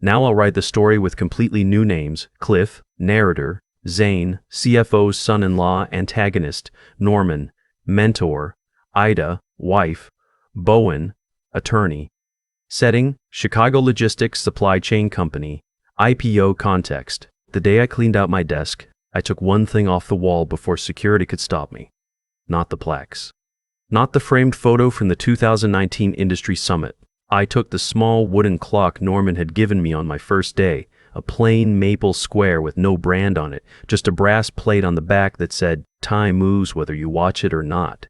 Now I'll write the story with completely new names: Cliff, narrator; Zane, CFO's son-in-law, antagonist; Norman, mentor; Ida, wife; Bowen, attorney. Setting: Chicago Logistics Supply Chain Company. IPO context: the day I cleaned out my desk, I took one thing off the wall before security could stop me. Not the plaques. Not the framed photo from the 2019 Industry Summit. I took the small wooden clock Norman had given me on my first day, a plain maple square with no brand on it, just a brass plate on the back that said, "Time moves whether you watch it or not."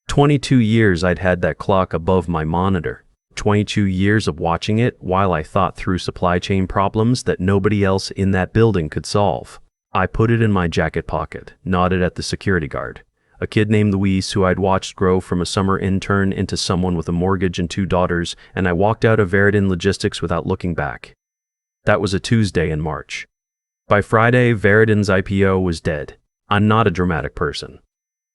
22 years I'd had that clock above my monitor. 22 years of watching it while I thought through supply chain problems that nobody else in that building could solve. I put it in my jacket pocket, nodded at the security guard, a kid named Luis who I'd watched grow from a summer intern into someone with a mortgage and 2 daughters, and I walked out of Veridon Logistics without looking back. That was a Tuesday in March. By Friday, Veridon's IPO was dead. I'm not a dramatic person.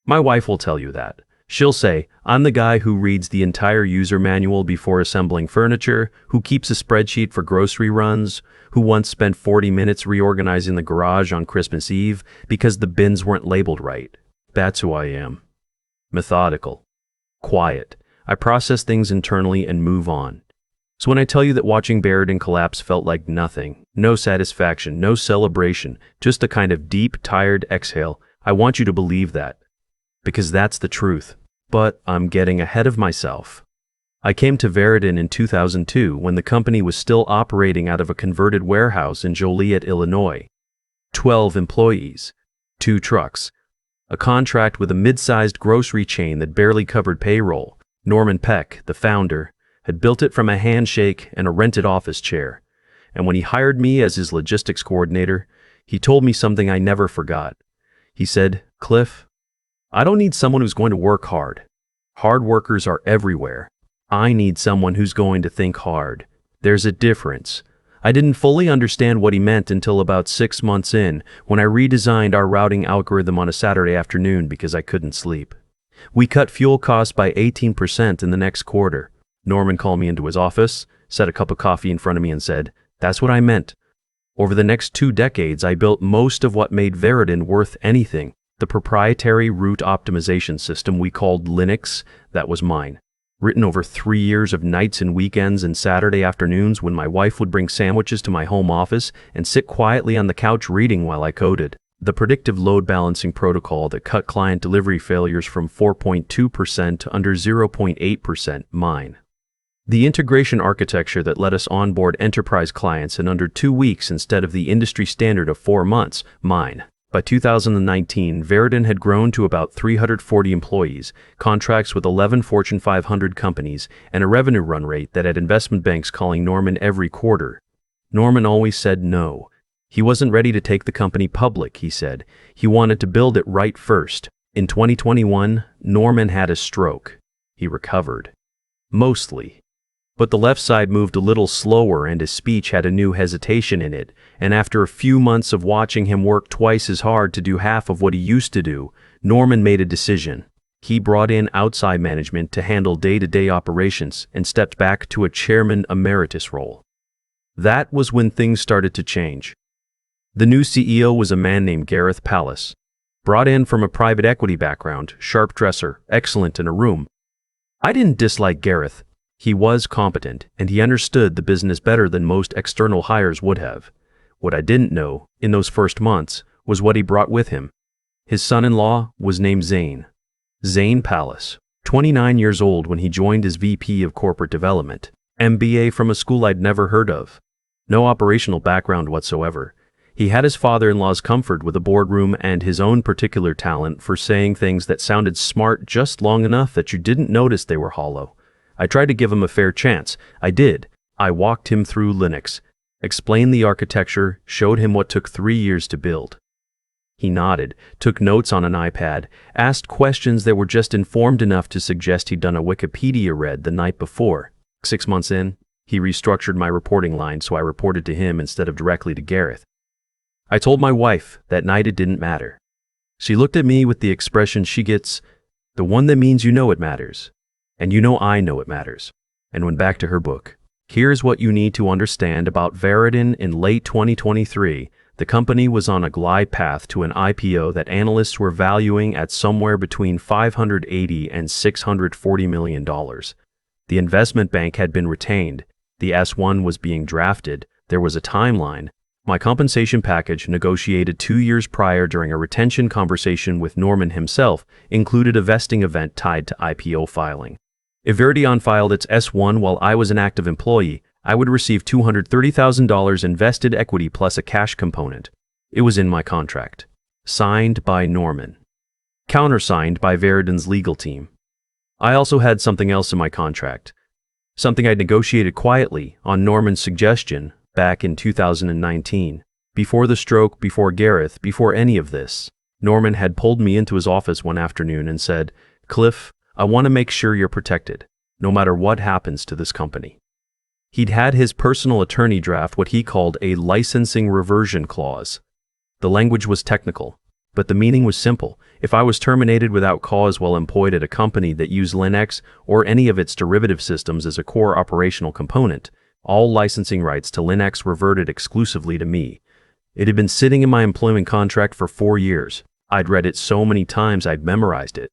My wife will tell you that. She'll say, I'm the guy who reads the entire user manual before assembling furniture, who keeps a spreadsheet for grocery runs, who once spent 40 minutes reorganizing the garage on Christmas Eve because the bins weren't labeled right. That's who I am. Methodical. Quiet. I process things internally and move on. So when I tell you that watching Veridon collapse felt like nothing, no satisfaction, no celebration, just a kind of deep, tired exhale, I want you to believe that. Because that's the truth. But I'm getting ahead of myself. I came to Veridon in 2002 when the company was still operating out of a converted warehouse in Joliet, Illinois. 12 employees, 2 trucks, a contract with a mid-sized grocery chain that barely covered payroll. Norman Peck, the founder, had built it from a handshake and a rented office chair. And when he hired me as his logistics coordinator, he told me something I never forgot. He said, "Cliff, I don't need someone who's going to work hard. Hard workers are everywhere. I need someone who's going to think hard. There's a difference." I didn't fully understand what he meant until about 6 months in, when I redesigned our routing algorithm on a Saturday afternoon because I couldn't sleep. We cut fuel costs by 18% in the next quarter. Norman called me into his office, set a cup of coffee in front of me and said, "That's what I meant." Over the next 2 decades, I built most of what made Veridon worth anything. The proprietary route optimization system we called Linux, that was mine. Written over 3 years of nights and weekends and Saturday afternoons when my wife would bring sandwiches to my home office and sit quietly on the couch reading while I coded. The predictive load balancing protocol that cut client delivery failures from 4.2% to under 0.8%, mine. The integration architecture that let us onboard enterprise clients in under 2 weeks instead of the industry standard of 4 months, mine. By 2019, Veridon had grown to about 340 employees, contracts with 11 Fortune 500 companies, and a revenue run rate that had investment banks calling Norman every quarter. Norman always said no. He wasn't ready to take the company public, he said. He wanted to build it right first. In 2021, Norman had a stroke. He recovered. Mostly. But the left side moved a little slower and his speech had a new hesitation in it, and after a few months of watching him work twice as hard to do half of what he used to do, Norman made a decision. He brought in outside management to handle day-to-day operations and stepped back to a chairman emeritus role. That was when things started to change. The new CEO was a man named Gareth Pallas, brought in from a private equity background, sharp dresser, excellent in a room. I didn't dislike Gareth. He was competent, and he understood the business better than most external hires would have. What I didn't know, in those first months, was what he brought with him. His son-in-law was named Zane. Zane Pallas, 29 years old when he joined as VP of Corporate Development, MBA from a school I'd never heard of. No operational background whatsoever. He had his father-in-law's comfort with a boardroom and his own particular talent for saying things that sounded smart just long enough that you didn't notice they were hollow. I tried to give him a fair chance. I did. I walked him through Linux, explained the architecture, showed him what took 3 years to build. He nodded, took notes on an iPad, asked questions that were just informed enough to suggest he'd done a Wikipedia read the night before. 6 months in, he restructured my reporting line so I reported to him instead of directly to Gareth. I told my wife that night it didn't matter. She looked at me with the expression she gets, the one that means you know it matters. And you know I know it matters, and went back to her book. Here's what you need to understand about Veridon in late 2023. The company was on a glide path to an IPO that analysts were valuing at somewhere between $580 and $640 million. The investment bank had been retained. The S1 was being drafted. There was a timeline. My compensation package, negotiated 2 years prior during a retention conversation with Norman himself, included a vesting event tied to IPO filing. If Veridon filed its S1 while I was an active employee, I would receive $230,000 in vested equity plus a cash component. It was in my contract. Signed by Norman. Countersigned by Veridon's legal team. I also had something else in my contract. Something I'd negotiated quietly, on Norman's suggestion, back in 2019. Before the stroke, before Gareth, before any of this. Norman had pulled me into his office one afternoon and said, "Cliff, I want to make sure you're protected, no matter what happens to this company." He'd had his personal attorney draft what he called a licensing reversion clause. The language was technical, but the meaning was simple. If I was terminated without cause while employed at a company that used Linux or any of its derivative systems as a core operational component, all licensing rights to Linux reverted exclusively to me. It had been sitting in my employment contract for 4 years. I'd read it so many times I'd memorized it.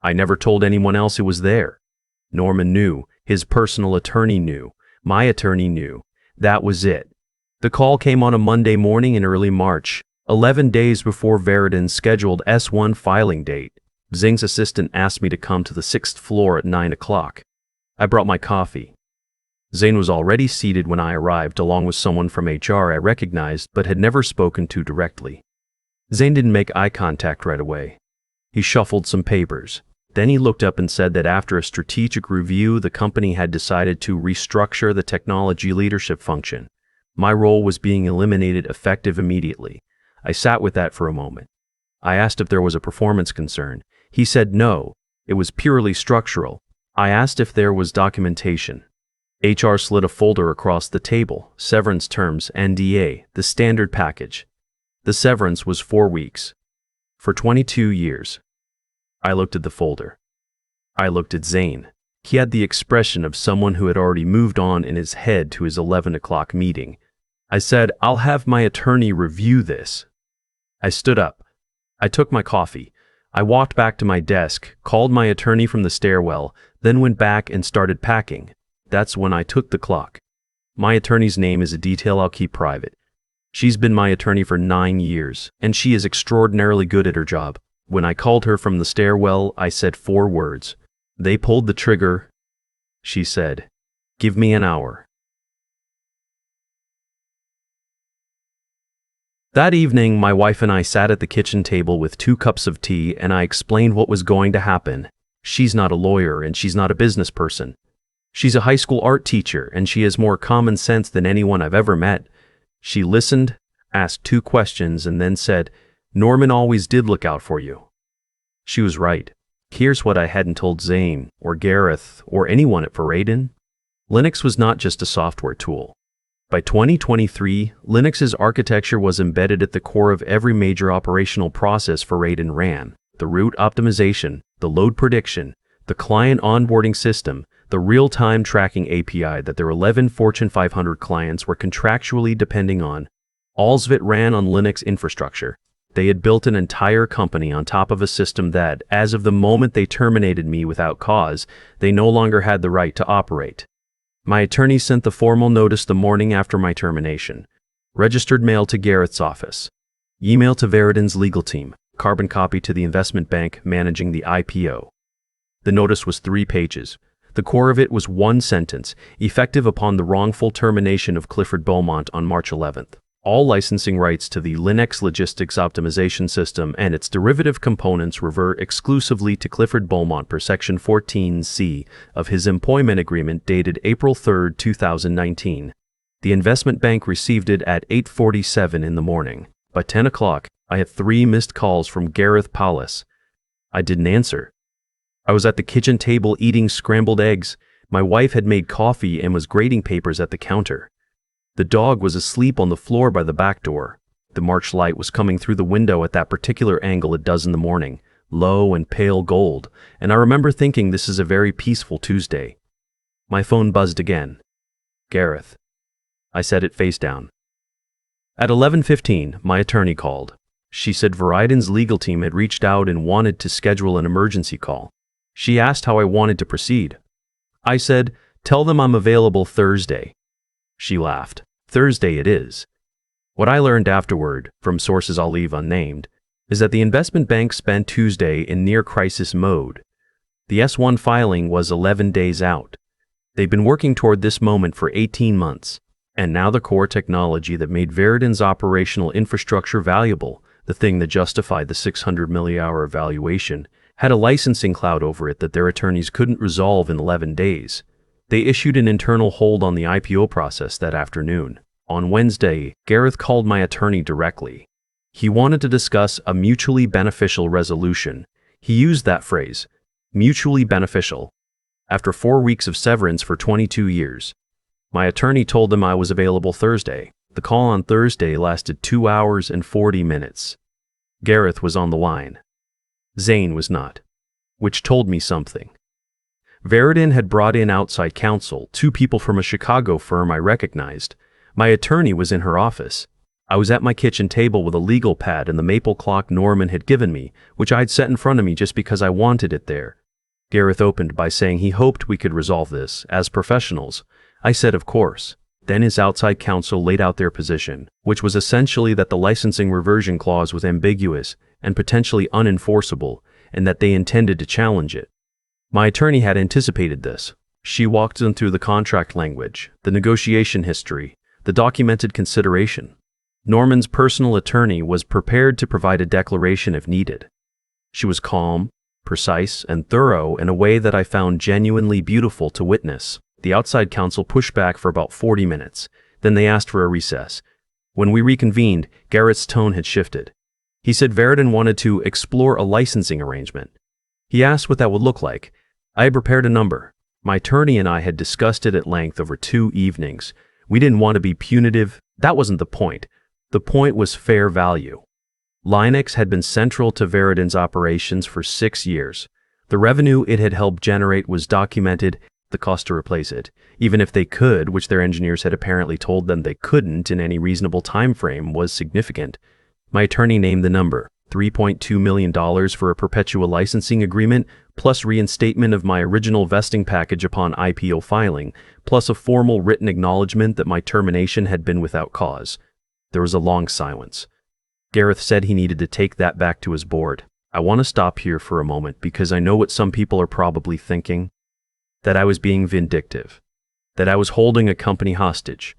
I never told anyone else it was there. Norman knew. His personal attorney knew. My attorney knew. That was it. The call came on a Monday morning in early March, 11 days before Veridon's scheduled S1 filing date. Zing's assistant asked me to come to the 6th floor at 9 o'clock. I brought my coffee. Zane was already seated when I arrived, along with someone from HR I recognized but had never spoken to directly. Zane didn't make eye contact right away. He shuffled some papers. Then he looked up and said that after a strategic review, the company had decided to restructure the technology leadership function. My role was being eliminated effective immediately. I sat with that for a moment. I asked if there was a performance concern. He said no, it was purely structural. I asked if there was documentation. HR slid a folder across the table, severance terms, NDA, the standard package. The severance was 4 weeks. For 22 years. I looked at the folder. I looked at Zane. He had the expression of someone who had already moved on in his head to his 11 o'clock meeting. I said, "I'll have my attorney review this." I stood up. I took my coffee. I walked back to my desk, called my attorney from the stairwell, then went back and started packing. That's when I took the clock. My attorney's name is a detail I'll keep private. She's been my attorney for 9 years, and she is extraordinarily good at her job. When I called her from the stairwell, I said 4 words. "They pulled the trigger." She said, "Give me an hour." That evening, my wife and I sat at the kitchen table with 2 cups of tea, and I explained what was going to happen. She's not a lawyer, and she's not a business person. She's a high school art teacher, and she has more common sense than anyone I've ever met. She listened, asked 2 questions, and then said, "Norman always did look out for you." She was right. Here's what I hadn't told Zane, or Gareth, or anyone at Veridon. Linux was not just a software tool. By 2023, Linux's architecture was embedded at the core of every major operational process Veridon ran. The route optimization, the load prediction, the client onboarding system, the real-time tracking API that their 11 Fortune 500 clients were contractually depending on. All of it ran on Linux infrastructure. They had built an entire company on top of a system that, as of the moment they terminated me without cause, they no longer had the right to operate. My attorney sent the formal notice the morning after my termination. Registered mail to Gareth's office. Email to Veridon's legal team. Carbon copy to the investment bank managing the IPO. The notice was 3 pages. The core of it was 1 sentence, effective upon the wrongful termination of Clifford Beaumont on March 11th. All licensing rights to the Linux Logistics Optimization System and its derivative components revert exclusively to Clifford Beaumont per Section 14C of his employment agreement dated April 3, 2019. The investment bank received it at 8:47 in the morning. By 10 o'clock, I had 3 missed calls from Gareth Paulus. I didn't answer. I was at the kitchen table eating scrambled eggs. My wife had made coffee and was grading papers at the counter. The dog was asleep on the floor by the back door. The March light was coming through the window at that particular angle it does in the morning, low and pale gold, and I remember thinking this is a very peaceful Tuesday. My phone buzzed again. Gareth. I said it face down. At 11:15, my attorney called. She said Veridon's legal team had reached out and wanted to schedule an emergency call. She asked how I wanted to proceed. I said, "Tell them I'm available Thursday." She laughed. "Thursday it is." What I learned afterward, from sources I'll leave unnamed, is that the investment bank spent Tuesday in near-crisis mode. The S1 filing was 11 days out. They've been working toward this moment for 18 months, and now the core technology that made Veridon's operational infrastructure valuable, the thing that justified the 600 million valuation, had a licensing cloud over it that their attorneys couldn't resolve in 11 days. They issued an internal hold on the IPO process that afternoon. On Wednesday, Gareth called my attorney directly. He wanted to discuss a mutually beneficial resolution. He used that phrase, mutually beneficial. After 4 weeks of severance for 22 years, my attorney told them I was available Thursday. The call on Thursday lasted 2 hours and 40 minutes. Gareth was on the line. Zane was not, which told me something. Veridon had brought in outside counsel, 2 people from a Chicago firm I recognized. My attorney was in her office. I was at my kitchen table with a legal pad and the maple clock Norman had given me, which I'd set in front of me just because I wanted it there. Gareth opened by saying he hoped we could resolve this as professionals. I said of course. Then his outside counsel laid out their position, which was essentially that the licensing reversion clause was ambiguous and potentially unenforceable, and that they intended to challenge it. My attorney had anticipated this. She walked them through the contract language, the negotiation history, the documented consideration. Norman's personal attorney was prepared to provide a declaration if needed. She was calm, precise, and thorough in a way that I found genuinely beautiful to witness. The outside counsel pushed back for about 40 minutes. Then they asked for a recess. When we reconvened, Gareth's tone had shifted. He said Veridon wanted to explore a licensing arrangement. He asked what that would look like. I had prepared a number. My attorney and I had discussed it at length over 2 evenings. We didn't want to be punitive. That wasn't the point. The point was fair value. Linux had been central to Veridon's operations for 6 years. The revenue it had helped generate was documented. The cost to replace it, even if they could, which their engineers had apparently told them they couldn't in any reasonable time frame, was significant. My attorney named the number, $3.2 million for a perpetual licensing agreement, plus reinstatement of my original vesting package upon IPO filing, plus a formal written acknowledgement that my termination had been without cause. There was a long silence. Gareth said he needed to take that back to his board. I want to stop here for a moment because I know what some people are probably thinking. That I was being vindictive, that I was holding a company hostage,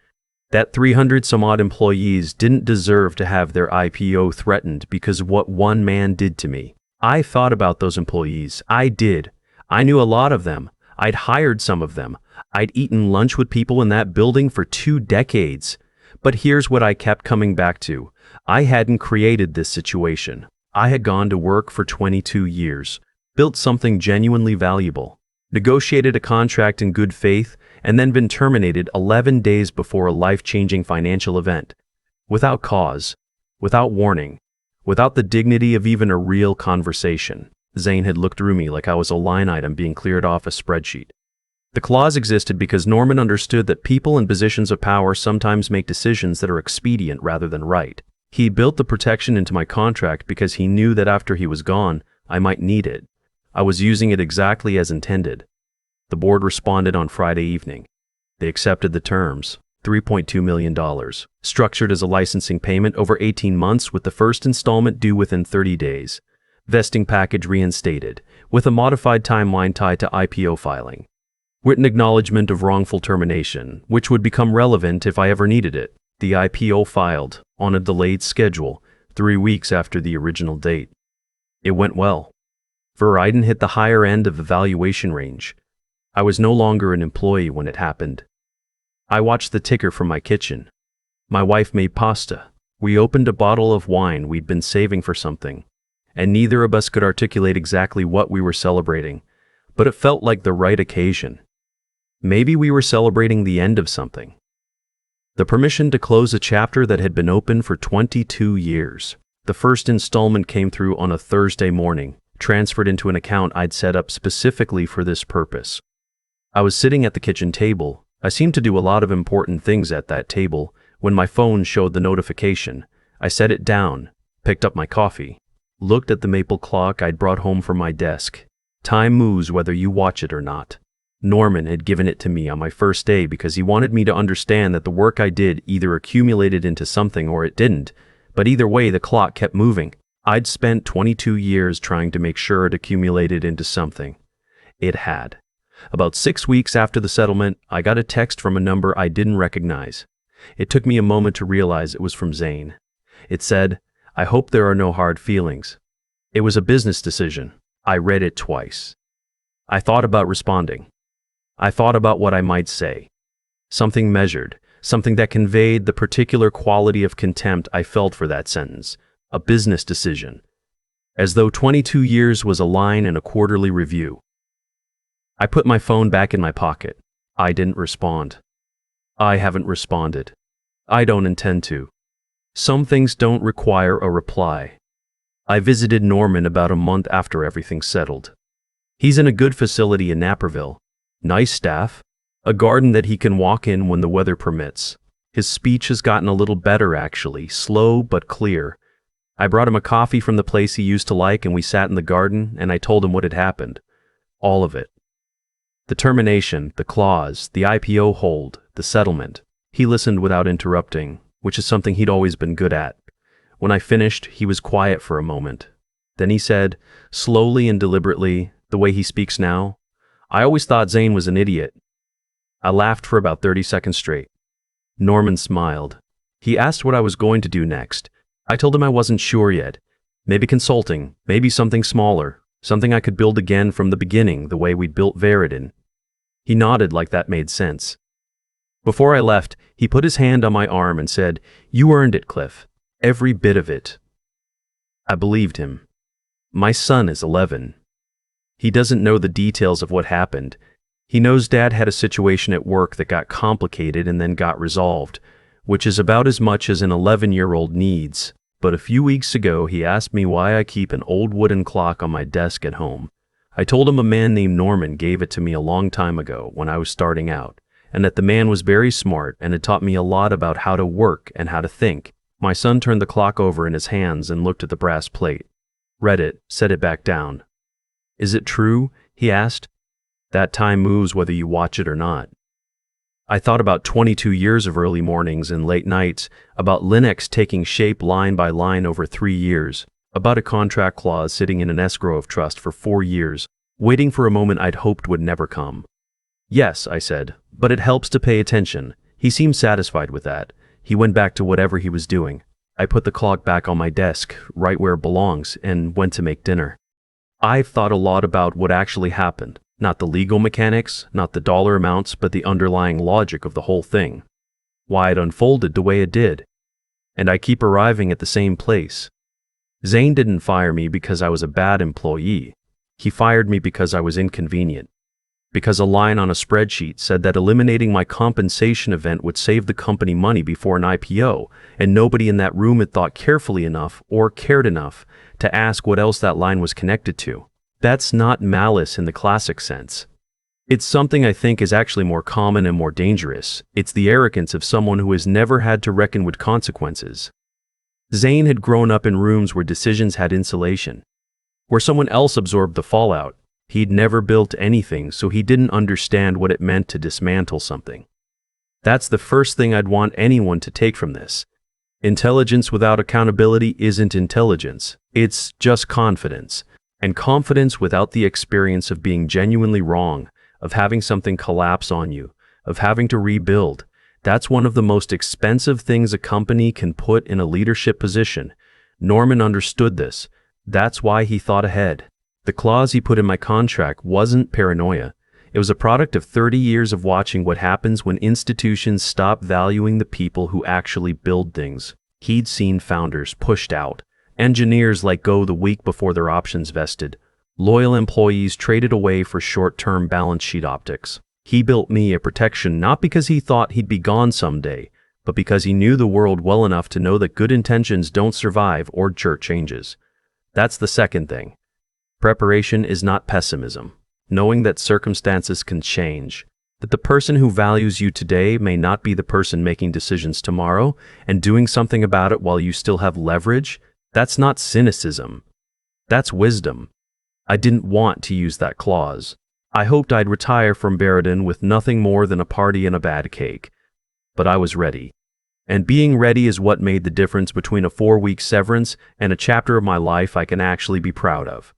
that 300 some odd employees didn't deserve to have their IPO threatened because of what one man did to me. I thought about those employees. I did. I knew a lot of them. I'd hired some of them. I'd eaten lunch with people in that building for 2 decades. But here's what I kept coming back to. I hadn't created this situation. I had gone to work for 22 years, built something genuinely valuable, negotiated a contract in good faith, and then been terminated 11 days before a life-changing financial event. Without cause, without warning, without the dignity of even a real conversation. Zane had looked through me like I was a line item being cleared off a spreadsheet. The clause existed because Norman understood that people in positions of power sometimes make decisions that are expedient rather than right. He built the protection into my contract because he knew that after he was gone, I might need it. I was using it exactly as intended. The board responded on Friday evening. They accepted the terms, $3.2 million, structured as a licensing payment over 18 months with the first installment due within 30 days. Vesting package reinstated, with a modified timeline tied to IPO filing. Written acknowledgement of wrongful termination, which would become relevant if I ever needed it. The IPO filed, on a delayed schedule, 3 weeks after the original date. It went well. Veridon hit the higher end of the valuation range. I was no longer an employee when it happened. I watched the ticker from my kitchen. My wife made pasta. We opened a bottle of wine we'd been saving for something, and neither of us could articulate exactly what we were celebrating, but it felt like the right occasion. Maybe we were celebrating the end of something. The permission to close a chapter that had been open for 22 years. The first installment came through on a Thursday morning, transferred into an account I'd set up specifically for this purpose. I was sitting at the kitchen table, I seemed to do a lot of important things at that table. When my phone showed the notification, I set it down, picked up my coffee, looked at the maple clock I'd brought home from my desk. Time moves whether you watch it or not. Norman had given it to me on my first day because he wanted me to understand that the work I did either accumulated into something or it didn't, but either way the clock kept moving. I'd spent 22 years trying to make sure it accumulated into something. It had. About 6 weeks after the settlement, I got a text from a number I didn't recognize. It took me a moment to realize it was from Zane. It said, "I hope there are no hard feelings." It was a business decision. I read it twice. I thought about responding. I thought about what I might say. Something measured, something that conveyed the particular quality of contempt I felt for that sentence. A business decision. As though 22 years was a line in a quarterly review. I put my phone back in my pocket. I didn't respond. I haven't responded. I don't intend to. Some things don't require a reply. I visited Norman about a month after everything settled. He's in a good facility in Naperville. Nice staff. A garden that he can walk in when the weather permits. His speech has gotten a little better actually, slow but clear. I brought him a coffee from the place he used to like and we sat in the garden and I told him what had happened. All of it. The termination, the clause, the IPO hold, the settlement. He listened without interrupting, which is something he'd always been good at. When I finished, he was quiet for a moment. Then he said, slowly and deliberately, the way he speaks now, "I always thought Zane was an idiot." I laughed for about 30 seconds straight. Norman smiled. He asked what I was going to do next. I told him I wasn't sure yet. Maybe consulting, maybe something smaller, something I could build again from the beginning, the way we'd built Veridon. He nodded like that made sense. Before I left, he put his hand on my arm and said, "You earned it, Cliff. Every bit of it." I believed him. My son is 11. He doesn't know the details of what happened. He knows Dad had a situation at work that got complicated and then got resolved, which is about as much as an 11-year-old needs. But a few weeks ago, he asked me why I keep an old wooden clock on my desk at home. I told him a man named Norman gave it to me a long time ago when I was starting out, and that the man was very smart and had taught me a lot about how to work and how to think. My son turned the clock over in his hands and looked at the brass plate. Read it, set it back down. "Is it true?" he asked. "That time moves whether you watch it or not." I thought about 22 years of early mornings and late nights, about Linux taking shape line by line over 3 years, about a contract clause sitting in an escrow of trust for 4 years, waiting for a moment I'd hoped would never come. "Yes," I said, "but it helps to pay attention." He seemed satisfied with that. He went back to whatever he was doing. I put the clock back on my desk, right where it belongs, and went to make dinner. I've thought a lot about what actually happened. Not the legal mechanics, not the dollar amounts, but the underlying logic of the whole thing. Why it unfolded the way it did. And I keep arriving at the same place. Zane didn't fire me because I was a bad employee. He fired me because I was inconvenient. Because a line on a spreadsheet said that eliminating my compensation event would save the company money before an IPO, and nobody in that room had thought carefully enough or cared enough to ask what else that line was connected to. That's not malice in the classic sense. It's something I think is actually more common and more dangerous. It's the arrogance of someone who has never had to reckon with consequences. Zane had grown up in rooms where decisions had insulation, where someone else absorbed the fallout. He'd never built anything, so he didn't understand what it meant to dismantle something. That's the first thing I'd want anyone to take from this. Intelligence without accountability isn't intelligence. It's just confidence. And confidence without the experience of being genuinely wrong, of having something collapse on you, of having to rebuild, that's one of the most expensive things a company can put in a leadership position. Norman understood this. That's why he thought ahead. The clause he put in my contract wasn't paranoia. It was a product of 30 years of watching what happens when institutions stop valuing the people who actually build things. He'd seen founders pushed out. Engineers let go the week before their options vested. Loyal employees traded away for short-term balance sheet optics. He built me a protection not because he thought he'd be gone someday, but because he knew the world well enough to know that good intentions don't survive or jerk changes. That's the second thing. Preparation is not pessimism. Knowing that circumstances can change. That the person who values you today may not be the person making decisions tomorrow, and doing something about it while you still have leverage, that's not cynicism. That's wisdom. I didn't want to use that clause. I hoped I'd retire from Veridon with nothing more than a party and a bad cake. But I was ready. And being ready is what made the difference between a 4-week severance and a chapter of my life I can actually be proud of.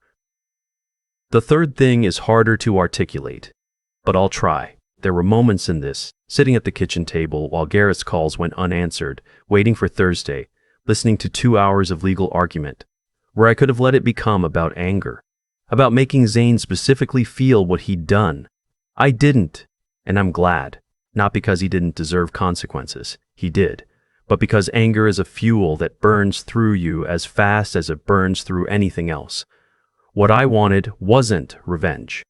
The third thing is harder to articulate, but I'll try. There were moments in this, sitting at the kitchen table while Garrett's calls went unanswered, waiting for Thursday, listening to 2 hours of legal argument, where I could have let it become about anger, about making Zane specifically feel what he'd done. I didn't, and I'm glad, not because he didn't deserve consequences, he did, but because anger is a fuel that burns through you as fast as it burns through anything else. What I wanted wasn't revenge.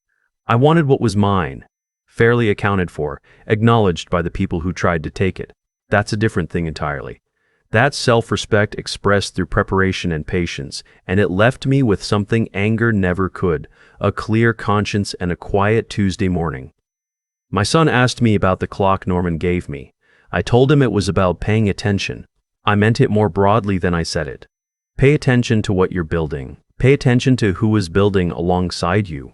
I wanted what was mine, fairly accounted for, acknowledged by the people who tried to take it. That's a different thing entirely. That's self-respect expressed through preparation and patience, and it left me with something anger never could, a clear conscience and a quiet Tuesday morning. My son asked me about the clock Norman gave me. I told him it was about paying attention. I meant it more broadly than I said it. Pay attention to what you're building. Pay attention to who is building alongside you.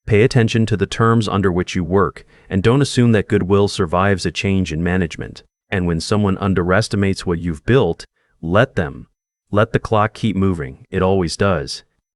Pay attention to the terms under which you work, and don't assume that goodwill survives a change in management. And when someone underestimates what you've built, let them. Let the clock keep moving. It always does.